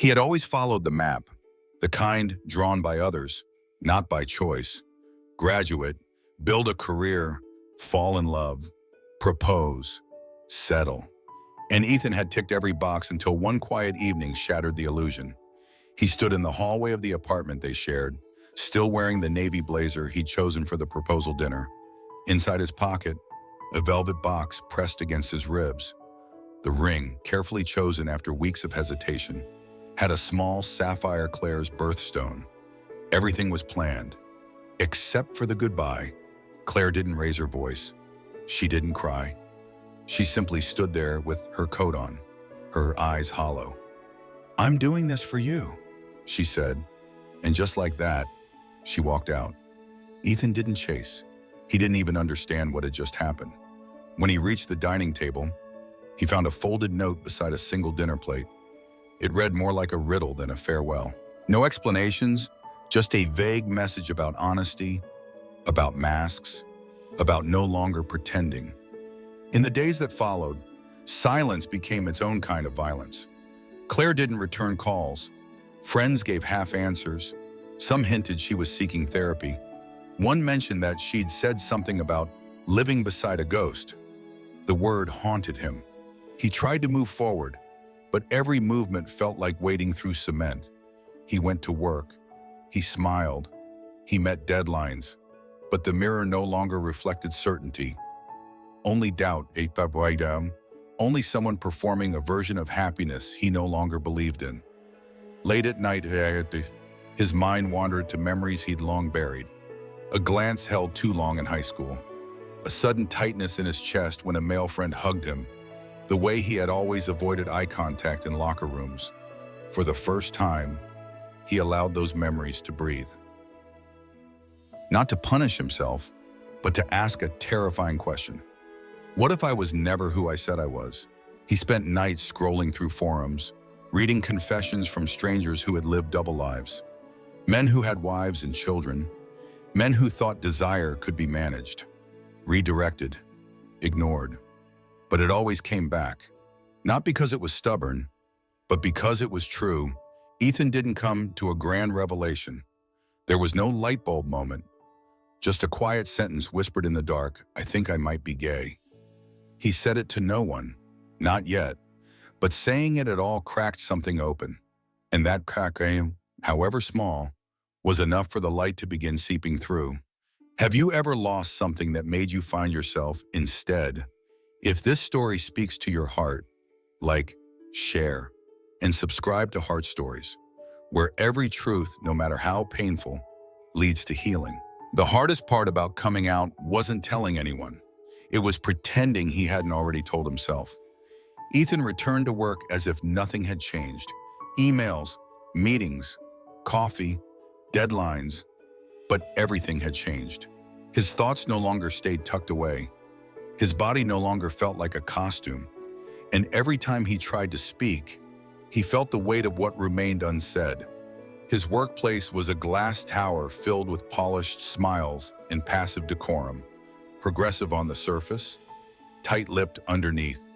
He had always followed the map, the kind drawn by others, not by choice. Graduate, build a career, fall in love, propose, settle. And Ethan had ticked every box until one quiet evening shattered the illusion. He stood in the hallway of the apartment they shared, still wearing the navy blazer he'd chosen for the proposal dinner. Inside his pocket, a velvet box pressed against his ribs. The ring, carefully chosen after weeks of hesitation, had a small sapphire Claire's birthstone. Everything was planned, except for the goodbye. Claire didn't raise her voice. She didn't cry. She simply stood there with her coat on, her eyes hollow. "I'm doing this for you," she said, and just like that, she walked out. Ethan didn't chase. He didn't even understand what had just happened. When he reached the dining table, he found a folded note beside a single dinner plate. It read more like a riddle than a farewell. No explanations, just a vague message about honesty, about masks, about no longer pretending. In the days that followed, silence became its own kind of violence. Claire didn't return calls. Friends gave half answers. Some hinted she was seeking therapy. One mentioned that she'd said something about living beside a ghost. The word haunted him. He tried to move forward, but every movement felt like wading through cement. He went to work. He smiled. He met deadlines. But the mirror no longer reflected certainty. Only doubt, only someone performing a version of happiness he no longer believed in. Late at night, his mind wandered to memories he'd long buried. A glance held too long in high school. A sudden tightness in his chest when a male friend hugged him. The way he had always avoided eye contact in locker rooms. For the first time, he allowed those memories to breathe. Not to punish himself, but to ask a terrifying question. What if I was never who I said I was? He spent nights scrolling through forums, reading confessions from strangers who had lived double lives. Men who had wives and children. Men who thought desire could be managed. Redirected. Ignored. But it always came back. Not because it was stubborn, but because it was true. Ethan didn't come to a grand revelation. There was no light bulb moment. Just a quiet sentence whispered in the dark, "I think I might be gay." He said it to no one, not yet, but saying it at all cracked something open. And that crack, however small, was enough for the light to begin seeping through. Have you ever lost something that made you find yourself instead? If this story speaks to your heart, like, share, and subscribe to Heart Stories, where every truth, no matter how painful, leads to healing. The hardest part about coming out wasn't telling anyone. It was pretending he hadn't already told himself. Ethan returned to work as if nothing had changed. Emails, meetings, coffee, deadlines, but everything had changed. His thoughts no longer stayed tucked away. His body no longer felt like a costume. And every time he tried to speak, he felt the weight of what remained unsaid. His workplace was a glass tower filled with polished smiles and passive decorum. Progressive on the surface, tight-lipped underneath.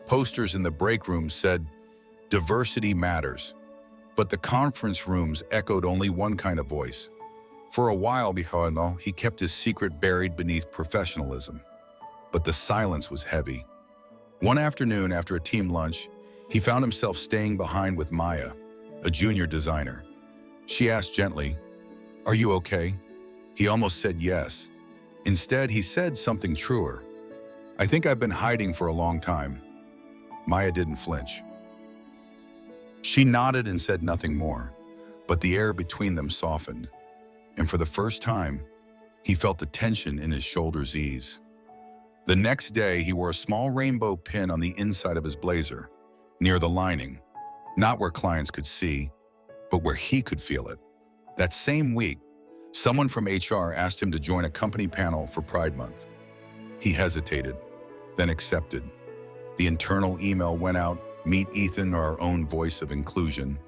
Posters in the break room said, "Diversity matters." But the conference rooms echoed only one kind of voice. For a while, he kept his secret buried beneath professionalism. But the silence was heavy. One afternoon after a team lunch, he found himself staying behind with Maya, a junior designer. She asked gently, "Are you okay?" He almost said yes. Instead, he said something truer. "I think I've been hiding for a long time." Maya didn't flinch. She nodded and said nothing more, but the air between them softened. And for the first time, he felt the tension in his shoulders ease. The next day, he wore a small rainbow pin on the inside of his blazer, near the lining, not where clients could see, but where he could feel it. That same week, someone from HR asked him to join a company panel for Pride Month. He hesitated, then accepted. The internal email went out, "Meet Ethan, our own voice of inclusion."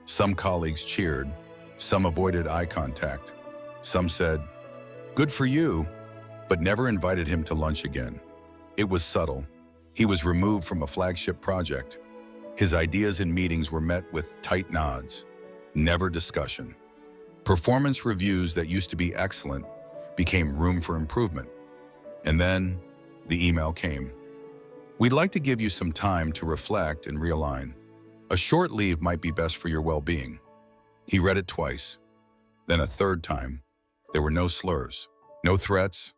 Some colleagues cheered, some avoided eye contact. Some said, "Good for you," but never invited him to lunch again. It was subtle. He was removed from a flagship project. His ideas in meetings were met with tight nods, never discussion. Performance reviews that used to be excellent became room for improvement. And then the email came. We'd like to give you some time to reflect and realign. A short leave might be best for your well-being. He read it twice, then a third time. There were no slurs, no threats,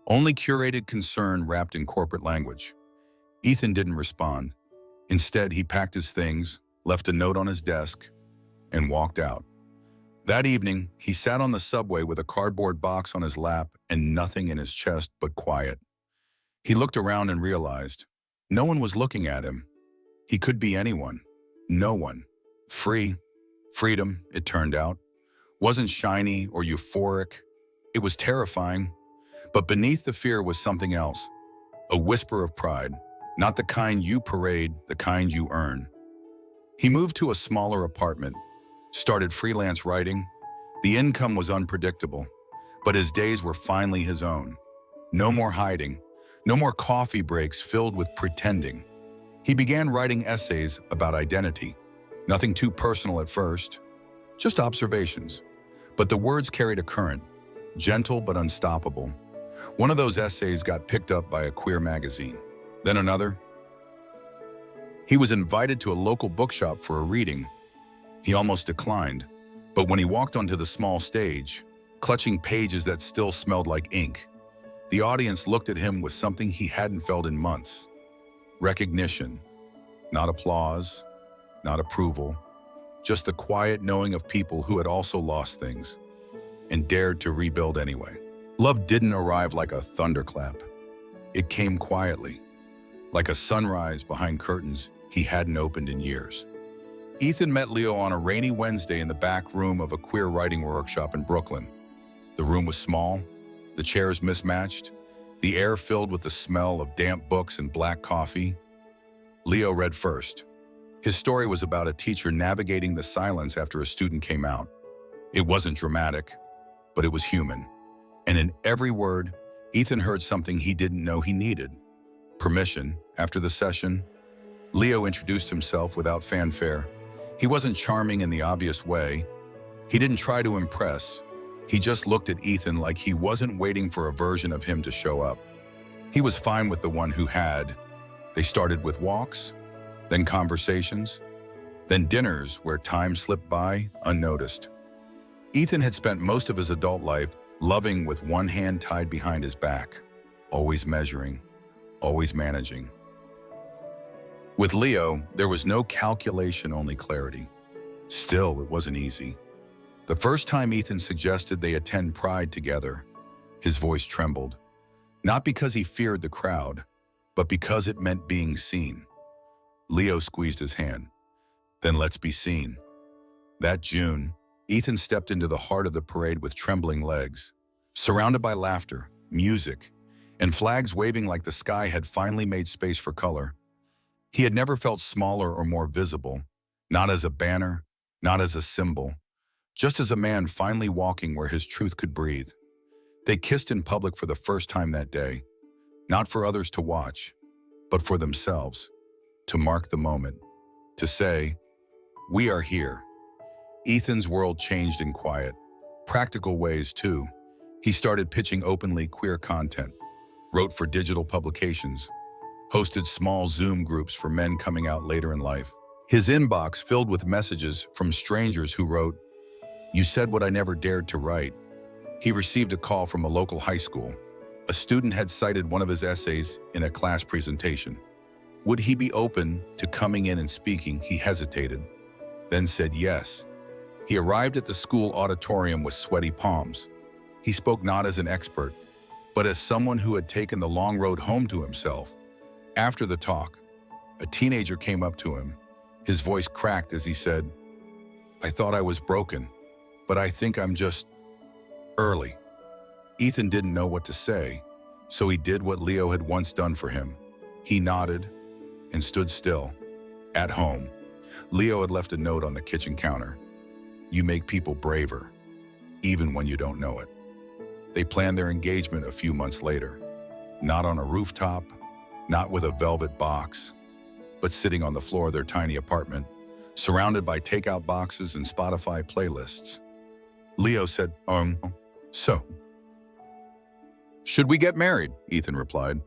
only curated concern wrapped in corporate language. Ethan didn't respond. Instead, he packed his things, left a note on his desk, and walked out. That evening, he sat on the subway with a cardboard box on his lap and nothing in his chest but quiet. He looked around and realized no one was looking at him. He could be anyone, no one. Freedom, it turned out, wasn't shiny or euphoric. It was terrifying. But beneath the fear was something else, a whisper of pride, not the kind you parade, the kind you earn. He moved to a smaller apartment, started freelance writing. The income was unpredictable, but his days were finally his own. No more hiding, no more coffee breaks filled with pretending. He began writing essays about identity. Nothing too personal at first, just observations. But the words carried a current, gentle but unstoppable. One of those essays got picked up by a queer magazine, then another. He was invited to a local bookshop for a reading. He almost declined, but when he walked onto the small stage, clutching pages that still smelled like ink, the audience looked at him with something he hadn't felt in months. Recognition, not applause, not approval, just the quiet knowing of people who had also lost things and dared to rebuild anyway. Love didn't arrive like a thunderclap. It came quietly, like a sunrise behind curtains he hadn't opened in years. Ethan met Leo on a rainy Wednesday in the back room of a queer writing workshop in Brooklyn. The room was small, the chairs mismatched, the air filled with the smell of damp books and black coffee. Leo read first. His story was about a teacher navigating the silence after a student came out. It wasn't dramatic, but it was human. And in every word, Ethan heard something he didn't know he needed. Permission. After the session, Leo introduced himself without fanfare. He wasn't charming in the obvious way. He didn't try to impress. He just looked at Ethan like he wasn't waiting for a version of him to show up. He was fine with the one who had. They started with walks, then conversations, then dinners where time slipped by unnoticed. Ethan had spent most of his adult life loving with one hand tied behind his back, always measuring, always managing. With Leo, there was no calculation, only clarity. Still, it wasn't easy. The first time Ethan suggested they attend Pride together, his voice trembled. Not because he feared the crowd, but because it meant being seen. Leo squeezed his hand. Then let's be seen. That June, Ethan stepped into the heart of the parade with trembling legs, surrounded by laughter, music, and flags waving like the sky had finally made space for color. He had never felt smaller or more visible, not as a banner, not as a symbol, just as a man finally walking where his truth could breathe. They kissed in public for the first time that day, not for others to watch, but for themselves, to mark the moment, to say, "We are here." Ethan's world changed in quiet, practical ways too. He started pitching openly queer content, wrote for digital publications, hosted small Zoom groups for men coming out later in life. His inbox filled with messages from strangers who wrote, "You said what I never dared to write." He received a call from a local high school. A student had cited one of his essays in a class presentation. Would he be open to coming in and speaking? He hesitated, then said yes. He arrived at the school auditorium with sweaty palms. He spoke not as an expert, but as someone who had taken the long road home to himself. After the talk, a teenager came up to him. His voice cracked as he said, "I thought I was broken, but I think I'm just early." Ethan didn't know what to say, so he did what Leo had once done for him. He nodded and stood still. At home, Leo had left a note on the kitchen counter. "You make people braver, even when you don't know it." They planned their engagement a few months later, not on a rooftop, not with a velvet box, but sitting on the floor of their tiny apartment, surrounded by takeout boxes and Spotify playlists. Leo said, so, should we get married? Ethan replied.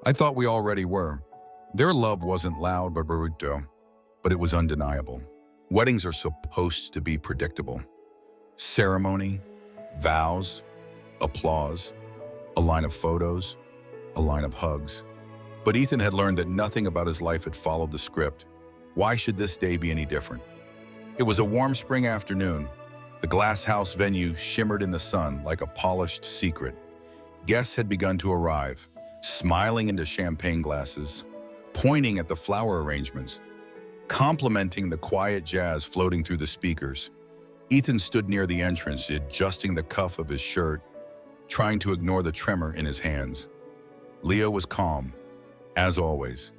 I thought we already were. Their love wasn't loud but bruto, but it was undeniable. Weddings are supposed to be predictable. Ceremony, vows, applause, a line of photos, a line of hugs. But Ethan had learned that nothing about his life had followed the script. Why should this day be any different? It was a warm spring afternoon. The glass house venue shimmered in the sun like a polished secret. Guests had begun to arrive, smiling into champagne glasses, pointing at the flower arrangements, complimenting the quiet jazz floating through the speakers. Ethan stood near the entrance, adjusting the cuff of his shirt, trying to ignore the tremor in his hands. Leo was calm, as always.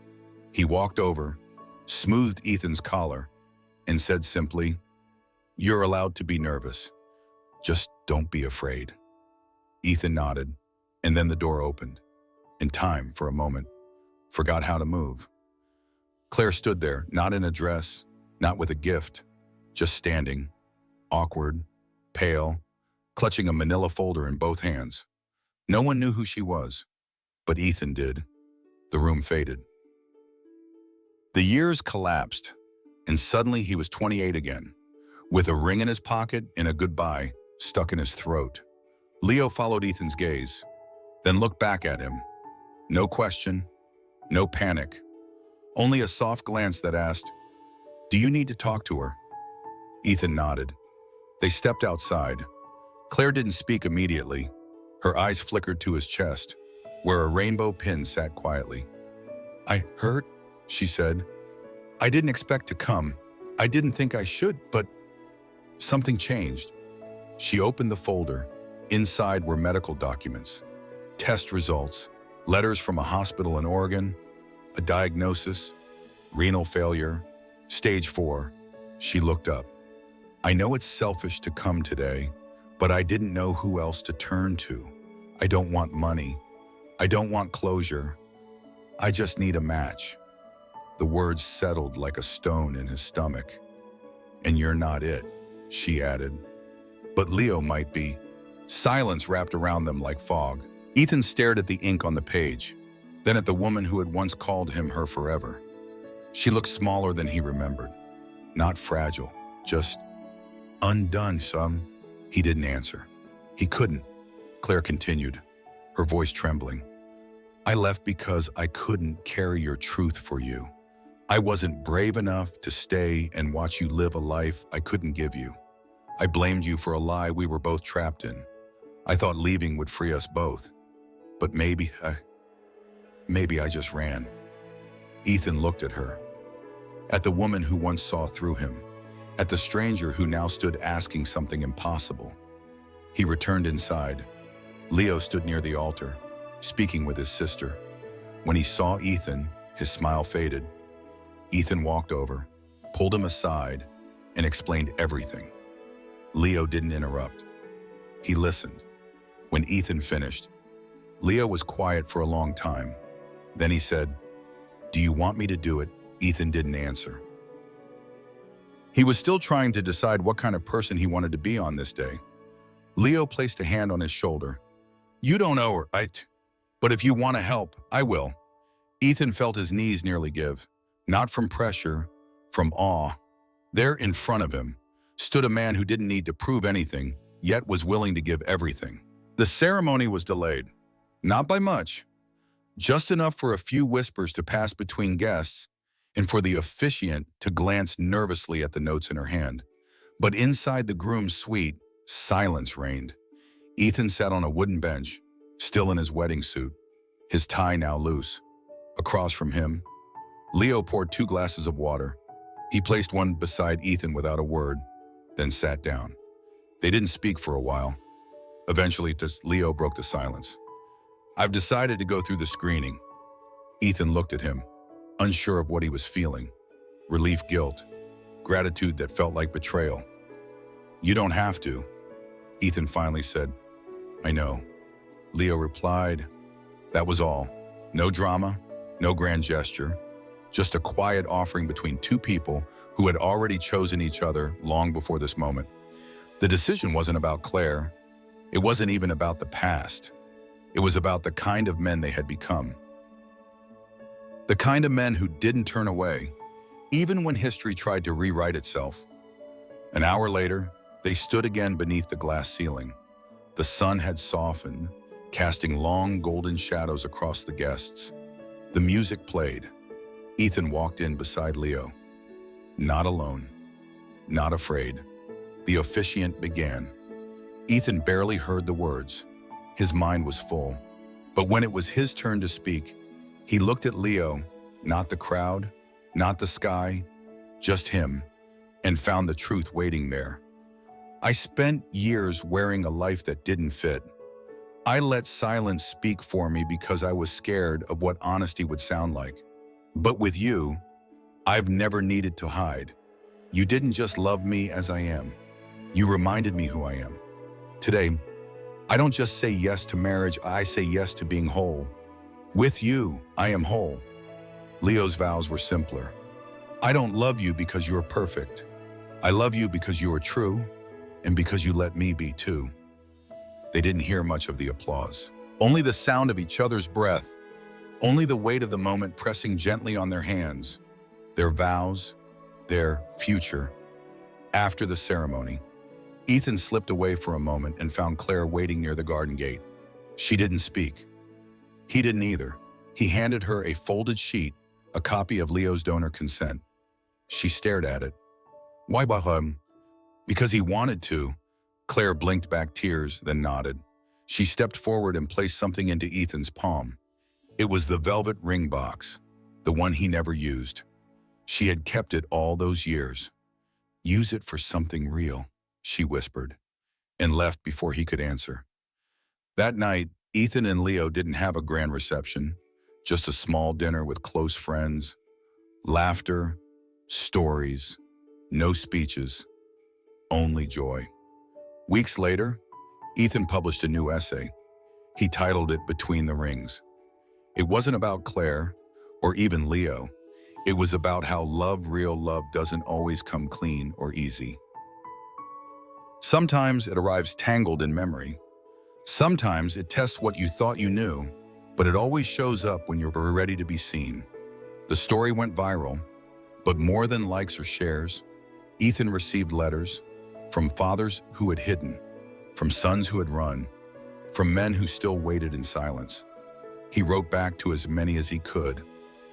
He walked over, smoothed Ethan's collar, and said simply, "You're allowed to be nervous. Just don't be afraid." Ethan nodded, and then the door opened. In time, for a moment, forgot how to move. Claire stood there, not in a dress, not with a gift, just standing, awkward, pale, clutching a manila folder in both hands. No one knew who she was, but Ethan did. The room faded. The years collapsed, and suddenly he was 28 again, with a ring in his pocket and a goodbye stuck in his throat. Leo followed Ethan's gaze, then looked back at him. No question, no panic, only a soft glance that asked, "Do you need to talk to her?" Ethan nodded. They stepped outside. Claire didn't speak immediately. Her eyes flickered to his chest, where a rainbow pin sat quietly. "I hurt," she said. "I didn't expect to come. I didn't think I should, but something changed." She opened the folder. Inside were medical documents, test results, letters from a hospital in Oregon, a diagnosis, renal failure, stage 4. She looked up. "I know it's selfish to come today, but I didn't know who else to turn to. I don't want money. I don't want closure. I just need a match." The words settled like a stone in his stomach. "And you're not it," she added. "But Leo might be." Silence wrapped around them like fog. Ethan stared at the ink on the page, then at the woman who had once called him her forever. She looked smaller than he remembered. Not fragile, just undone, son. He didn't answer. He couldn't. Claire continued, her voice trembling. "I left because I couldn't carry your truth for you. I wasn't brave enough to stay and watch you live a life I couldn't give you. I blamed you for a lie we were both trapped in. I thought leaving would free us both. But maybe I just ran." Ethan looked at her, at the woman who once saw through him, at the stranger who now stood asking something impossible. He returned inside. Leo stood near the altar, speaking with his sister. When he saw Ethan, his smile faded. Ethan walked over, pulled him aside, and explained everything. Leo didn't interrupt. He listened. When Ethan finished, Leo was quiet for a long time. Then he said, "Do you want me to do it?" Ethan didn't answer. He was still trying to decide what kind of person he wanted to be on this day. Leo placed a hand on his shoulder. "You don't owe her, but if you want to help, I will." Ethan felt his knees nearly give, not from pressure, from awe. There in front of him stood a man who didn't need to prove anything, yet was willing to give everything. The ceremony was delayed, not by much, just enough for a few whispers to pass between guests and for the officiant to glance nervously at the notes in her hand. But inside the groom's suite, silence reigned. Ethan sat on a wooden bench, still in his wedding suit, his tie now loose. Across from him, Leo poured 2 glasses of water. He placed one beside Ethan without a word, then sat down. They didn't speak for a while. Eventually, Leo broke the silence. "I've decided to go through the screening." Ethan looked at him, unsure of what he was feeling. Relief, guilt, gratitude that felt like betrayal. "You don't have to," Ethan finally said. "I know." Leo replied. That was all. No drama, no grand gesture, just a quiet offering between two people who had already chosen each other long before this moment. The decision wasn't about Claire. It wasn't even about the past. It was about the kind of men they had become. The kind of men who didn't turn away, even when history tried to rewrite itself. An hour later, they stood again beneath the glass ceiling. The sun had softened, casting long golden shadows across the guests. The music played. Ethan walked in beside Leo. Not alone, not afraid. The officiant began. Ethan barely heard the words. His mind was full. But when it was his turn to speak, he looked at Leo, not the crowd, not the sky, just him, and found the truth waiting there. I spent years wearing a life that didn't fit. I let silence speak for me because I was scared of what honesty would sound like. But with you, I've never needed to hide. You didn't just love me as I am. You reminded me who I am. Today, I don't just say yes to marriage, I say yes to being whole. With you, I am whole. Leo's vows were simpler. I don't love you because you're perfect. I love you because you are true, and because you let me be too. They didn't hear much of the applause. Only the sound of each other's breath. Only the weight of the moment pressing gently on their hands. Their vows, their future. After the ceremony, Ethan slipped away for a moment and found Claire waiting near the garden gate. She didn't speak. He didn't either. He handed her a folded sheet, a copy of Leo's donor consent. She stared at it. Why him? Because he wanted to. Claire blinked back tears, then nodded. She stepped forward and placed something into Ethan's palm. It was the velvet ring box, the one he never used. She had kept it all those years. Use it for something real, she whispered, and left before he could answer. That night, Ethan and Leo didn't have a grand reception, just a small dinner with close friends. Laughter, stories, no speeches, only joy. Weeks later, Ethan published a new essay. He titled it Between the Rings. It wasn't about Claire or even Leo. It was about how real love doesn't always come clean or easy. Sometimes it arrives tangled in memory. Sometimes it tests what you thought you knew, but it always shows up when you're ready to be seen. The story went viral, but more than likes or shares, Ethan received letters from fathers who had hidden, from sons who had run, from men who still waited in silence. He wrote back to as many as he could,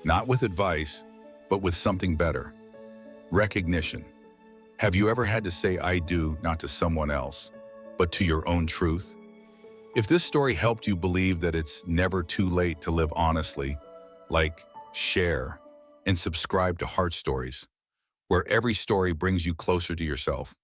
not with advice, but with something better. Recognition. Have you ever had to say I do not to someone else, but to your own truth? If this story helped you believe that it's never too late to live honestly, like, share, and subscribe to Heart Stories, where every story brings you closer to yourself.